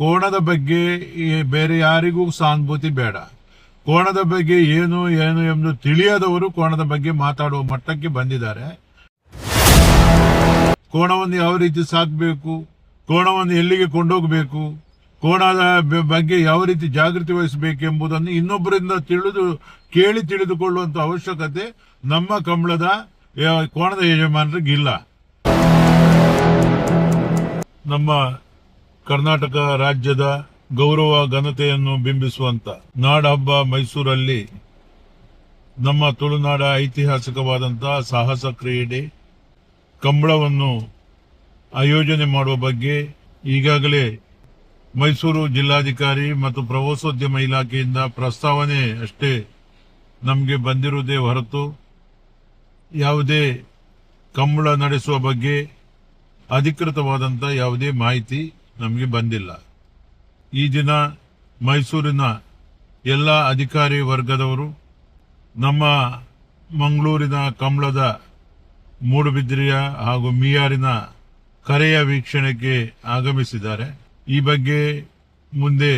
ಕೋಣದ ಬಗ್ಗೆ ಬೇರೆ ಯಾರಿಗೂ ಸಹಾನುಭೂತಿ ಬೇಡ. ಕೋಣದ ಬಗ್ಗೆ ಏನು ಎಂದು ತಿಳಿಯದವರು ಕೋಣದ ಬಗ್ಗೆ ಮಾತಾಡುವ ಮಟ್ಟಕ್ಕೆ ಬಂದಿದ್ದಾರೆ. ಕೋಣವನ್ನು ಯಾವ ರೀತಿ ಸಾಕಬೇಕು, ಕೋಣವನ್ನು ಎಲ್ಲಿಗೆ ಕೊಂಡೋಗಬೇಕು, ಕೋಣದ ಬಗ್ಗೆ ಯಾವ ರೀತಿ ಜಾಗೃತಿ ವಹಿಸಬೇಕೆಂಬುದನ್ನು ಇನ್ನೊಬ್ಬರಿಂದ ಕೇಳಿ ತಿಳಿದುಕೊಳ್ಳುವಂತ ಅವಶ್ಯಕತೆ ನಮ್ಮ ಕಂಬಳದ ಕೋಣದ ಯಜಮಾನರಿಗಿಲ್ಲ. ನಮ್ಮ ಕರ್ನಾಟಕ ರಾಜ್ಯದ ಗೌರವ ಘನತೆಯನ್ನು ಬಿಂಬಿಸುವಂತ ನಾಡಹಬ್ಬ ಮೈಸೂರಲ್ಲಿ ನಮ್ಮ ತುಳುನಾಡ ಐತಿಹಾಸಿಕವಾದಂತಹ ಸಾಹಸ ಕ್ರೀಡೆ ಕಂಬಳವನ್ನು ಆಯೋಜನೆ ಮಾಡುವ ಬಗ್ಗೆ ಈಗಾಗಲೇ ಮೈಸೂರು ಜಿಲ್ಲಾಧಿಕಾರಿ ಮತ್ತು ಪ್ರವಾಸೋದ್ಯಮ ಇಲಾಖೆಯಿಂದ ಪ್ರಸ್ತಾವನೆ ಅಷ್ಟೇ ನಮಗೆ ಬಂದಿರುವುದೇ ಹೊರತು ಯಾವುದೇ ಕಂಬಳ ನಡೆಸುವ ಬಗ್ಗೆ ಅಧಿಕೃತವಾದಂಥ ಯಾವುದೇ ಮಾಹಿತಿ ನಮಗೆ ಬಂದಿಲ್ಲ. ಈ ದಿನ ಮೈಸೂರಿನ ಎಲ್ಲ ಅಧಿಕಾರಿ ವರ್ಗದವರು ನಮ್ಮ ಮಂಗಳೂರಿನ ಕಂಬಳದ ಮೂಡುಬಿದಿರೆಯ ಹಾಗೂ ಮಿಯಾರಿನ ಕರೆಯ ವೀಕ್ಷಣೆಗೆ ಆಗಮಿಸಿದ್ದಾರೆ. ಈ ಬಗ್ಗೆ ಮುಂದೆ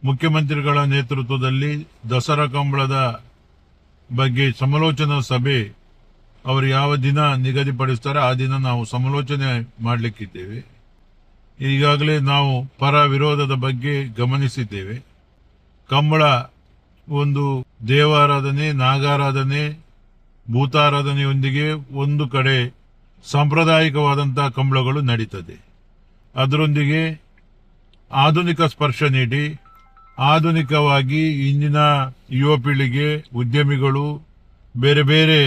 ಮುಖ್ಯಮಂತ್ರಿಗಳ ನೇತೃತ್ವದಲ್ಲಿ ದಸರಾ ಕಂಬಳದ ಬಗ್ಗೆ ಸಮಾಲೋಚನಾ ಸಭೆ ಅವರು ಯಾವ ದಿನ ನಿಗದಿಪಡಿಸ್ತಾರೆ ಆ ದಿನ ನಾವು ಸಮಾಲೋಚನೆ ಮಾಡಲಿಕ್ಕಿದ್ದೇವೆ. ಈಗಾಗಲೇ ನಾವು ಪರ ವಿರೋಧದ ಬಗ್ಗೆ ಗಮನಿಸಿದ್ದೇವೆ. ಕಂಬಳ ಒಂದು ದೇವಾರಾಧನೆ, ನಾಗಾರಾಧನೆ, ಭೂತಾರಾಧನೆಯೊಂದಿಗೆ ಒಂದು ಕಡೆ ಸಾಂಪ್ರದಾಯಿಕವಾದಂತಹ ಕಂಬಳಗಳು ನಡೀತದೆ. ಅದರೊಂದಿಗೆ ಆಧುನಿಕ ಸ್ಪರ್ಶ ನೀಡಿ ಆಧುನಿಕವಾಗಿ ಇಂದಿನ ಯುವ ಪೀಳಿಗೆ, ಉದ್ಯಮಿಗಳು, ಬೇರೆ ಬೇರೆ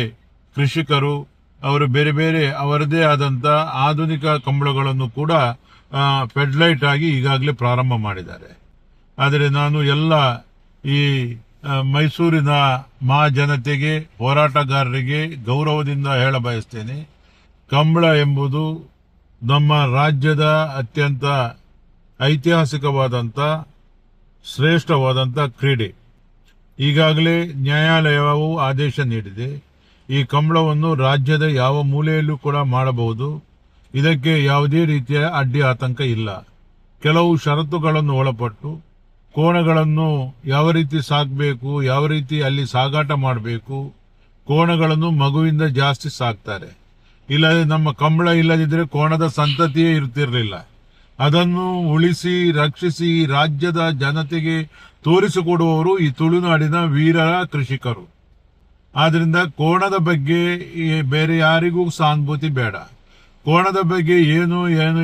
ಕೃಷಿಕರು ಅವರು ಬೇರೆ ಬೇರೆ ಅವರದೇ ಆದಂತ ಆಧುನಿಕ ಕಂಬಳಗಳನ್ನು ಕೂಡ ಫೆಡ್ಲೈಟ್ ಆಗಿ ಈಗಾಗಲೇ ಪ್ರಾರಂಭ ಮಾಡಿದ್ದಾರೆ. ಆದರೆ ನಾನು ಎಲ್ಲ ಈ ಮೈಸೂರಿನ ಜನತೆಗೆ, ಹೋರಾಟಗಾರರಿಗೆ ಗೌರವದಿಂದ ಹೇಳ ಬಯಸ್ತೇನೆ, ಕಂಬಳ ಎಂಬುದು ನಮ್ಮ ರಾಜ್ಯದ ಅತ್ಯಂತ ಐತಿಹಾಸಿಕವಾದಂಥ ಶ್ರೇಷ್ಠವಾದಂಥ ಕ್ರೀಡೆ. ಈಗಾಗಲೇ ನ್ಯಾಯಾಲಯವು ಆದೇಶ ನೀಡಿದೆ. ಈ ಕಂಬಳವನ್ನು ರಾಜ್ಯದ ಯಾವ ಮೂಲೆಯಲ್ಲೂ ಕೂಡ ಮಾಡಬಹುದು. ಇದಕ್ಕೆ ಯಾವುದೇ ರೀತಿಯ ಅಡ್ಡಿ ಆತಂಕ ಇಲ್ಲ. ಕೆಲವು ಷರತ್ತುಗಳನ್ನು ಒಳಪಟ್ಟು ಕೋಣಗಳನ್ನು ಯಾವ ರೀತಿ ಸಾಕಬೇಕು, ಯಾವ ರೀತಿ ಅಲ್ಲಿ ಸಾಗಾಟ ಮಾಡಬೇಕು, ಕೋಣಗಳನ್ನು ಮಗುವಿಂದ ಜಾಸ್ತಿ ಸಾಕ್ತಾರೆ. ಇಲ್ಲದೆ ನಮ್ಮ ಕಂಬಳ ಇಲ್ಲದಿದ್ದರೆ ಕೋಣದ ಸಂತತಿಯೇ ಇರ್ತಿರಲಿಲ್ಲ. ಅದನ್ನು ಉಳಿಸಿ ರಕ್ಷಿಸಿ ರಾಜ್ಯದ ಜನತೆಗೆ ತೋರಿಸಿಕೊಡುವವರು ಈ ತುಳುನಾಡಿನ ವೀರ ಕೃಷಿಕರು. ಆದ್ರಿಂದ ಕೋಣದ ಬಗ್ಗೆ ಬೇರೆ ಯಾರಿಗೂ ಸಹಾನುಭೂತಿ ಬೇಡ. ಕೋಣದ ಬಗ್ಗೆ ಏನು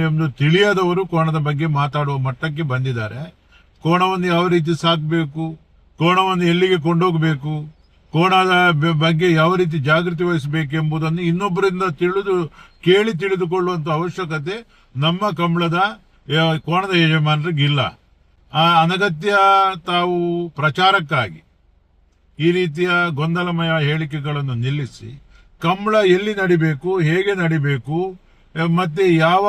ಎಂದು ತಿಳಿಯದವರು ಕೋಣದ ಬಗ್ಗೆ ಮಾತಾಡುವ ಮಟ್ಟಕ್ಕೆ ಬಂದಿದ್ದಾರೆ. ಕೋಣವನ್ನು ಯಾವ ರೀತಿ ಸಾಕಬೇಕು, ಕೋಣವನ್ನು ಎಲ್ಲಿಗೆ ಕೊಂಡೋಗಬೇಕು, ಕೋಣದ ಬಗ್ಗೆ ಯಾವ ರೀತಿ ಜಾಗೃತಿ ವಹಿಸಬೇಕೆಂಬುದನ್ನು ಇನ್ನೊಬ್ಬರಿಂದ ಕೇಳಿ ತಿಳಿದುಕೊಳ್ಳುವಂತ ಅವಶ್ಯಕತೆ ನಮ್ಮ ಕಂಬಳದ ಕೋಣದ ಯಜಮಾನರಿಗಿಲ್ಲ. ಅನಗತ್ಯ ತಾವು ಪ್ರಚಾರಕ್ಕಾಗಿ ಈ ರೀತಿಯ ಗೊಂದಲಮಯ ಹೇಳಿಕೆಗಳನ್ನು ನಿಲ್ಲಿಸಿ ಕಂಬಳ ಎಲ್ಲಿ ನಡಿಬೇಕು, ಹೇಗೆ ನಡಿಬೇಕು, ಮತ್ತೆ ಯಾವ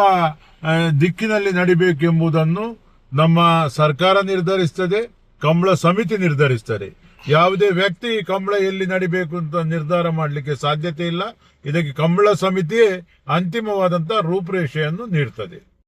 ದಿಕ್ಕಿನಲ್ಲಿ ನಡಿಬೇಕೆಂಬುದನ್ನು ನಮ್ಮ ಸರ್ಕಾರ ನಿರ್ಧರಿಸುತ್ತದೆ, ಕಂಬಳ ಸಮಿತಿ ನಿರ್ಧರಿಸುತ್ತದೆ. ಯಾವುದೇ ವ್ಯಕ್ತಿ ಕಂಬಳ ಎಲ್ಲಿ ನಡಿಬೇಕು ಅಂತ ನಿರ್ಧಾರ ಮಾಡಲಿಕ್ಕೆ ಸಾಧ್ಯತೆ ಇಲ್ಲ. ಇದಕ್ಕೆ ಕಂಬಳ ಸಮಿತಿಯೇ ಅಂತಿಮವಾದಂತಹ ರೂಪರೇಷೆಯನ್ನು ನೀಡುತ್ತದೆ.